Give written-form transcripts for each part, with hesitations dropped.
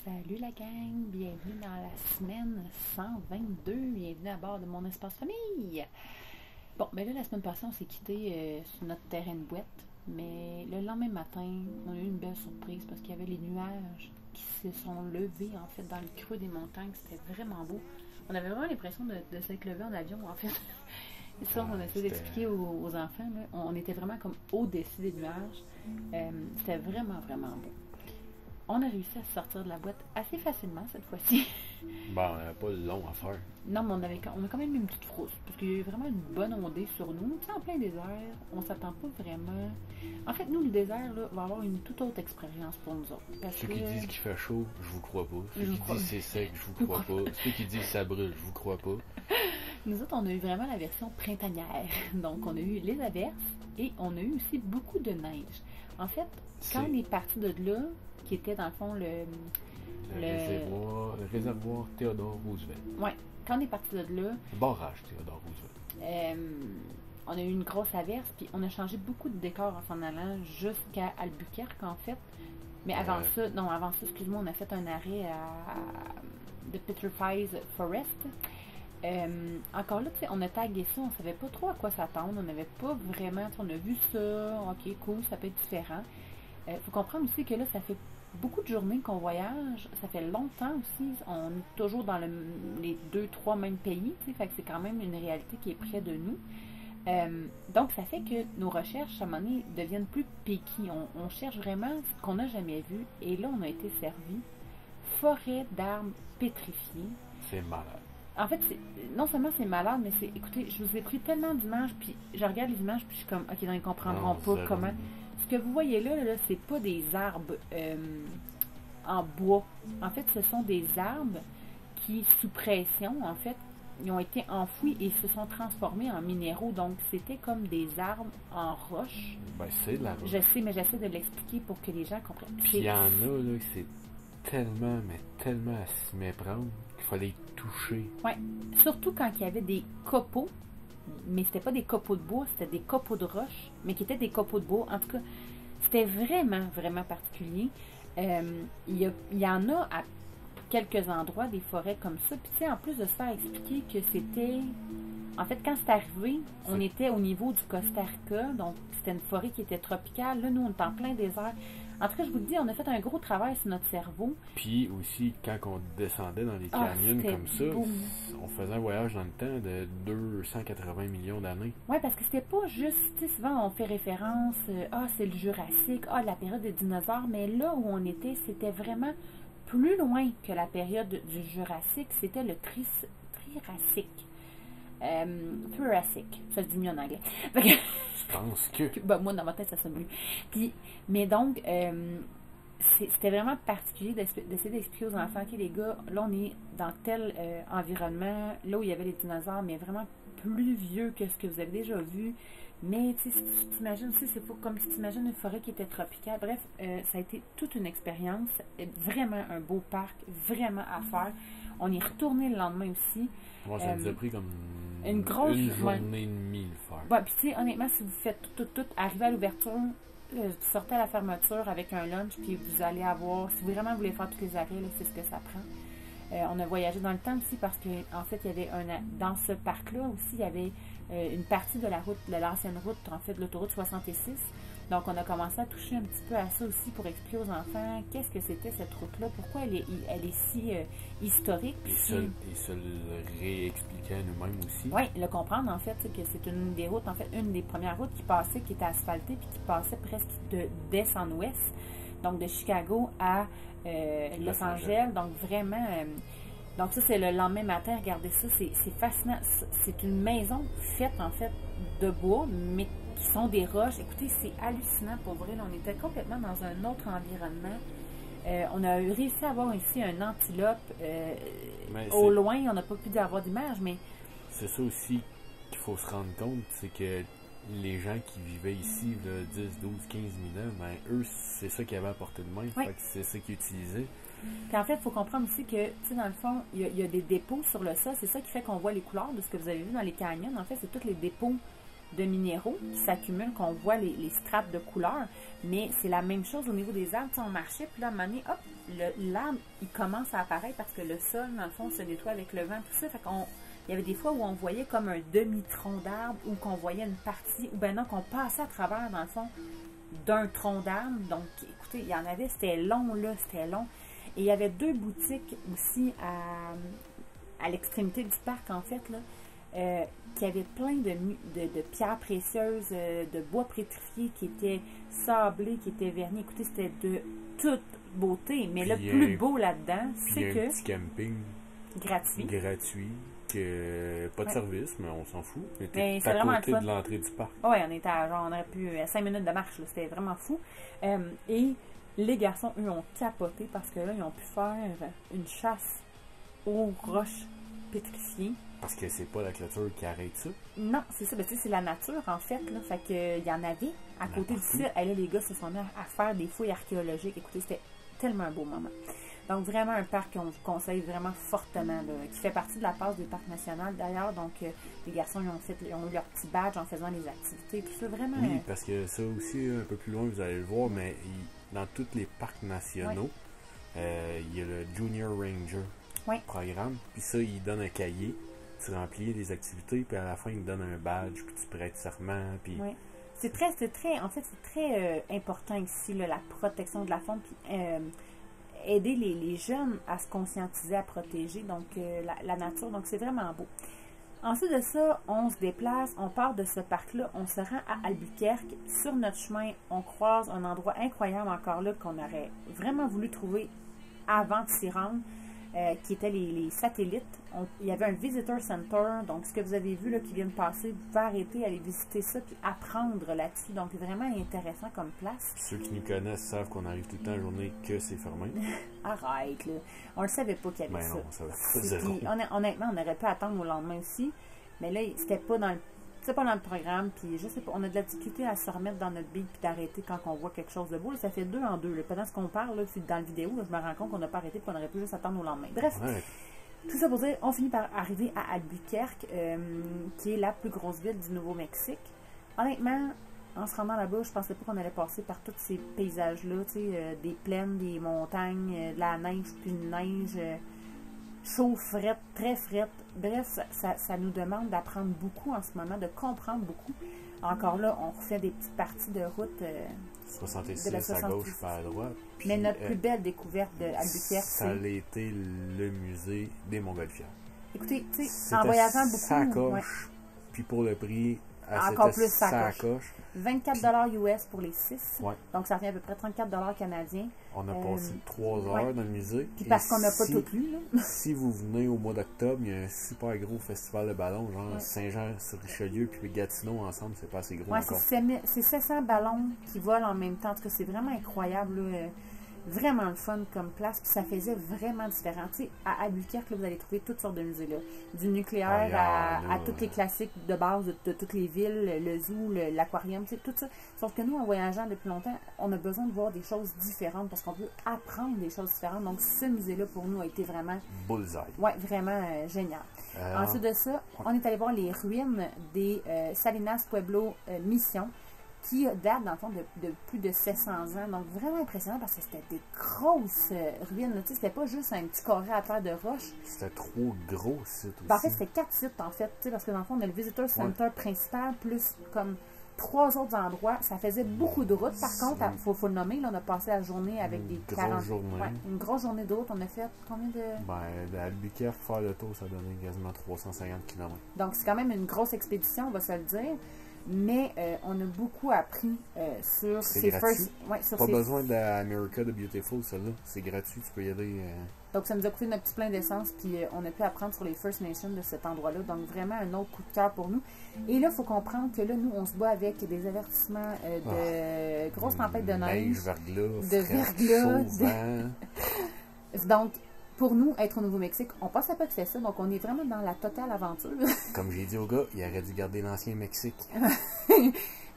Salut la gang, bienvenue dans la semaine 122, bienvenue à bord de mon espace famille. Bon, ben là la semaine passée on s'est quitté sur notre terrain de boîte, mais le lendemain matin on a eu une belle surprise parce qu'il y avait les nuages qui se sont levés en fait dans le creux des montagnes, c'était vraiment beau. On avait vraiment l'impression de s'être levé en avion en fait. Et ça, on a essayé d'expliquer aux enfants, là. On était vraiment comme au-dessus des nuages. C'était vraiment, vraiment beau. On a réussi à sortir de la boîte assez facilement cette fois-ci. Bon, on n'avait pas long à faire. Non, mais on a quand même eu une petite frousse. Parce qu'il y a eu vraiment une bonne ondée sur nous. Tu sais, en plein désert, on s'attend pas vraiment. En fait, nous, le désert, là, va avoir une toute autre expérience pour nous autres. Parce Ceux que... qui disent qu'il fait chaud, je vous crois pas. Ceux Je qui crois- disent c'est sec, je vous crois pas. Ceux qui disent ça brûle, je vous crois pas. Nous autres, on a eu vraiment la version printanière. Donc, on a eu les averses et on a eu aussi beaucoup de neige. En fait, quand on est parti de là, qui était dans le fond Le réservoir Theodore Roosevelt. Ouais, quand on est parti de là, Le barrage Theodore Roosevelt. on a eu une grosse averse, puis on a changé beaucoup de décors en s'en allant jusqu'à Albuquerque, en fait. Mais avant ça, excuse-moi, on a fait un arrêt de Petrified Forest. Encore là, tu sais, on a tagué ça, on savait pas trop à quoi s'attendre, on n'avait pas vraiment, on a vu ça, ok, cool, ça peut être différent. Faut comprendre aussi que là, ça fait beaucoup de journées qu'on voyage, ça fait longtemps aussi, on est toujours dans les 2-3 mêmes pays, tu sais, fait que c'est quand même une réalité qui est près de nous. Donc, ça fait que nos recherches, à un moment donné, deviennent plus piquées. On cherche vraiment ce qu'on n'a jamais vu, et là, on a été servi forêt d'arbres pétrifiés. C'est malade. En fait, non seulement c'est malade, mais c'est, écoutez, je vous ai pris tellement d'images, puis je regarde les images, puis je suis comme, ok, non, ils comprendront pas zéro. comment. Ce que vous voyez là, c'est pas des arbres en bois. En fait, ce sont des arbres qui, sous pression, en fait, ils ont été enfouis et se sont transformés en minéraux. Donc, c'était comme des arbres en roche. Ben, c'est de la roche. Je sais, mais j'essaie de l'expliquer pour que les gens comprennent. Puis il y en a, là, que c'est tellement, mais tellement à s'y méprendre qu'il fallait les toucher. Ouais, surtout quand il y avait des copeaux, mais c'était pas des copeaux de bois, c'était des copeaux de roche, mais qui étaient des copeaux de bois. En tout cas, c'était vraiment, vraiment particulier. Il y en a à quelques endroits, des forêts comme ça. Puis tu sais, en plus de se faire expliquer que c'était... En fait, quand c'est arrivé, on était au niveau du Costa Rica, donc c'était une forêt qui était tropicale. Là, nous, on est en plein désert. En tout cas, je vous le dis, on a fait un gros travail sur notre cerveau. Puis aussi, quand on descendait dans les canyons c'était comme ça, beau. on faisait un voyage dans le temps de 280 millions d'années. Oui, parce que c'était pas juste, tu sais, souvent on fait référence, c'est le Jurassique, la période des dinosaures, mais là où on était, c'était vraiment plus loin que la période du Jurassique, c'était le Triassique. Jurassic, ça se dit mieux en anglais. Je pense que... Ben, moi, dans ma tête, ça sonne mieux. Puis, mais donc, c'était vraiment particulier d'essayer d'expliquer aux enfants, ok, les gars, là, on est dans tel environnement, là où il y avait les dinosaures, mais vraiment plus vieux que ce que vous avez déjà vu. Mais, tu sais, si tu t'imagines aussi, c'est pas comme si tu imagines une forêt qui était tropicale. Bref, ça a été toute une expérience. Vraiment un beau parc, vraiment à faire. On y est retourné le lendemain aussi. Moi, ça nous a pris comme une grosse journée et demie le faire. Ouais, puis tu sais, honnêtement, si vous faites tout, arriver à l'ouverture, vous sortez à la fermeture avec un lunch, puis vous allez avoir, si vous vraiment voulez faire tous les arrêts, là, c'est ce que ça prend. On a voyagé dans le temps aussi parce que en fait, il y avait dans ce parc-là aussi, il y avait une partie de la route, de l'ancienne route, en fait, de l'autoroute 66. Donc, on a commencé à toucher un petit peu à ça aussi pour expliquer aux enfants qu'est-ce que c'était cette route-là, pourquoi elle est si historique. Et se le réexpliquer à nous-mêmes aussi. Oui, le comprendre en fait, que c'est une des routes, en fait, une des premières routes qui passait, qui était asphaltée, puis qui passait presque d'est en ouest, donc de Chicago à Los Angeles. Donc vraiment, donc ça c'est le lendemain matin, regardez ça, c'est fascinant. C'est une maison faite en fait de bois, mais qui sont des roches. Écoutez, c'est hallucinant pour vrai. Là, on était complètement dans un autre environnement. On a réussi à avoir ici un antilope. Au loin, on n'a pas pu avoir d'image, mais... C'est ça aussi qu'il faut se rendre compte, c'est que les gens qui vivaient ici, là, 10, 12, 15 000 ans, ben, eux, c'est ça qu'ils avaient à portée de main. Oui. Fait que c'est ça qu'ils utilisaient. Puis en fait, il faut comprendre aussi que, tu sais, dans le fond, il y a des dépôts sur le sol. C'est ça qui fait qu'on voit les couleurs de ce que vous avez vu dans les canyons. En fait, c'est tous les dépôts de minéraux qui s'accumulent, qu'on voit les strates de couleur. Mais c'est la même chose au niveau des arbres. T'sais, on marchait, puis là, à un moment donné, hop, l'arbre, il commence à apparaître parce que le sol, dans le fond, se nettoie avec le vent, tout ça. Fait qu'on, il y avait des fois où on voyait comme un demi-tronc d'arbre, ou qu'on voyait une partie, ou ben non, qu'on passait à travers, dans le fond, d'un tronc d'arbre. Donc, écoutez, il y en avait, c'était long, là, c'était long. Et il y avait 2 boutiques aussi à l'extrémité du parc, en fait, là, qui avaient plein de pierres précieuses, de bois pétrifié qui étaient sablés, qui étaient vernis. Écoutez, c'était de toute beauté. Mais Puis le plus beau là-dedans, c'est que... un petit camping gratuit. Que pas de Ouais. service, mais on s'en fout. On Mais était c'est à vraiment côté le fun. de l'entrée du parc. Oui, on était à, genre, on aurait pu 5 minutes de marche, là, c'était vraiment fou. Et les garçons, eux, ont capoté parce que là, ils ont pu faire une chasse aux roches pétrifiées. Parce que c'est pas la clôture qui arrête ça. Non, c'est ça, ben, tu sais, c'est la nature en fait, là. Fait que il y en avait à côté du site. Et là, les gars se sont mis à faire des fouilles archéologiques. Écoutez, c'était tellement un beau moment. Donc, vraiment un parc qu'on vous conseille vraiment fortement, là, qui fait partie de la passe du parc national d'ailleurs. Donc, les garçons, ils ont eu leur petit badge en faisant les activités, tout ça, vraiment. Oui, parce que ça aussi, un peu plus loin, vous allez le voir, mais dans tous les parcs nationaux, il y a le Junior Ranger programme. Puis ça, il donne un cahier, tu remplis les activités, puis à la fin, il te donne un badge, puis tu prêtes serment. Puis... Oui. C'est très, en fait, c'est très important ici, là, la protection de la faune, puis aider les jeunes à se conscientiser, à protéger donc la nature. Donc, c'est vraiment beau. Ensuite de ça, on se déplace, on part de ce parc-là, on se rend à Albuquerque. Sur notre chemin, on croise un endroit incroyable encore là qu'on aurait vraiment voulu trouver avant de s'y rendre, qui étaient les satellites. Il y avait un visitor center, donc ce que vous avez vu là qui vient de passer, vous pouvez arrêter, aller visiter ça, puis apprendre là-dessus. Donc, c'est vraiment intéressant comme place. Ceux qui nous connaissent savent qu'on arrive tout le temps en journée que c'est fermé. Arrête, là. On le savait pas qu'il y avait Ben ça. non, ça va pas zéro. Puis, honnêtement, on aurait pu attendre au lendemain aussi, mais là, c'était pas dans le programme, puis je sais pas, on a de la difficulté à se remettre dans notre bille puis d'arrêter quand on voit quelque chose de beau. Là, ça fait 2 en 2. Là. Pendant ce qu'on parle, là, dans la vidéo, là, je me rends compte qu'on n'a pas arrêté et qu'on aurait pu juste attendre au lendemain. Bref, tout ça pour dire, on finit par arriver à Albuquerque, qui est la plus grosse ville du Nouveau-Mexique. Honnêtement, en se rendant là-bas, je pensais pas qu'on allait passer par tous ces paysages-là, tu sais, des plaines, des montagnes, de la neige, puis une neige chaud, frette, très frette. Bref, ça nous demande d'apprendre beaucoup en ce moment, de comprendre beaucoup. Encore là, on refait des petites parties de route 66 de la à gauche, pas à droite. Puis, mais notre plus belle découverte d'Albuquerque, ça a été le musée des Montgolfières. Écoutez, tu sais, en voyageant beaucoup... Sacoche, puis pour le prix, encore plus sacoche. 24$ US pour les 6. Ouais. Donc, ça revient à peu près 34$ canadiens. On a passé 3 heures dans le musée. Puis parce qu'on n'a pas tout lu, là. Si vous venez au mois d'octobre, il y a un super gros festival de ballons, genre Saint-Jean-sur-Richelieu puis Gatineau ensemble, c'est pas assez gros encore. C'est 700 ballons qui volent en même temps. En tout cas, c'est vraiment incroyable, là. Vraiment le fun comme place, puis ça faisait vraiment différent. Tu sais, à Albuquerque, là, vous allez trouver toutes sortes de musées, là. Du nucléaire à tous les classiques de base de toutes les villes, le zoo, l'aquarium, tu sais, tout ça. Sauf que nous, en voyageant depuis longtemps, on a besoin de voir des choses différentes parce qu'on peut apprendre des choses différentes. Donc, ce musée-là, pour nous, a été vraiment... bullseye. Ouais, vraiment génial. Ensuite de ça, on est allé voir les ruines des Salinas Pueblo Mission, qui date, dans le fond, de plus de 700 ans. Donc, vraiment impressionnant parce que c'était des grosses ruines. Tu sais, c'était pas juste un petit carré à terre de roche. C'était trop gros, site aussi. Ben, en fait, c'était 4 sites, en fait. Tu sais, parce que, dans le fond, on a le Visitor Center principal, plus comme 3 autres endroits. Ça faisait beaucoup de routes. Par contre, il faut le nommer, là, on a passé la journée avec des 40... une grosse journée de route. On a fait combien de... Ben, d'Albuquerque, faire le tour, ça donnait quasiment 350 km. Donc, c'est quand même une grosse expédition, on va se le dire. Mais on a beaucoup appris sur ces first... Pas besoin d'America the Beautiful, celle-là. C'est gratuit, tu peux y aller. Donc, ça nous a coûté notre petit plein d'essence, puis on a pu apprendre sur les First Nations de cet endroit-là. Donc, vraiment un autre coup de cœur pour nous. Et là, il faut comprendre que là, nous, on se bat avec des avertissements de grosses tempêtes de neige, verglas, Donc, pour nous, être au Nouveau-Mexique, on pensait pas que c'est ça, donc on est vraiment dans la totale aventure. Comme j'ai dit au gars, il aurait dû garder l'ancien Mexique.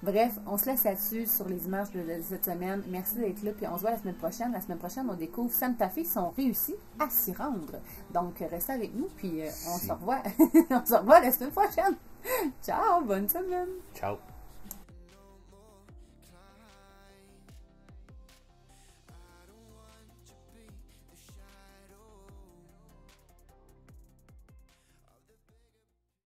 Bref, on se laisse là-dessus sur les images de cette semaine. Merci d'être là, puis on se voit la semaine prochaine. La semaine prochaine, on découvre Santa Fe, ils ont réussi à s'y rendre. Donc, restez avec nous, puis on se revoit. On se revoit la semaine prochaine. Ciao, bonne semaine. Ciao.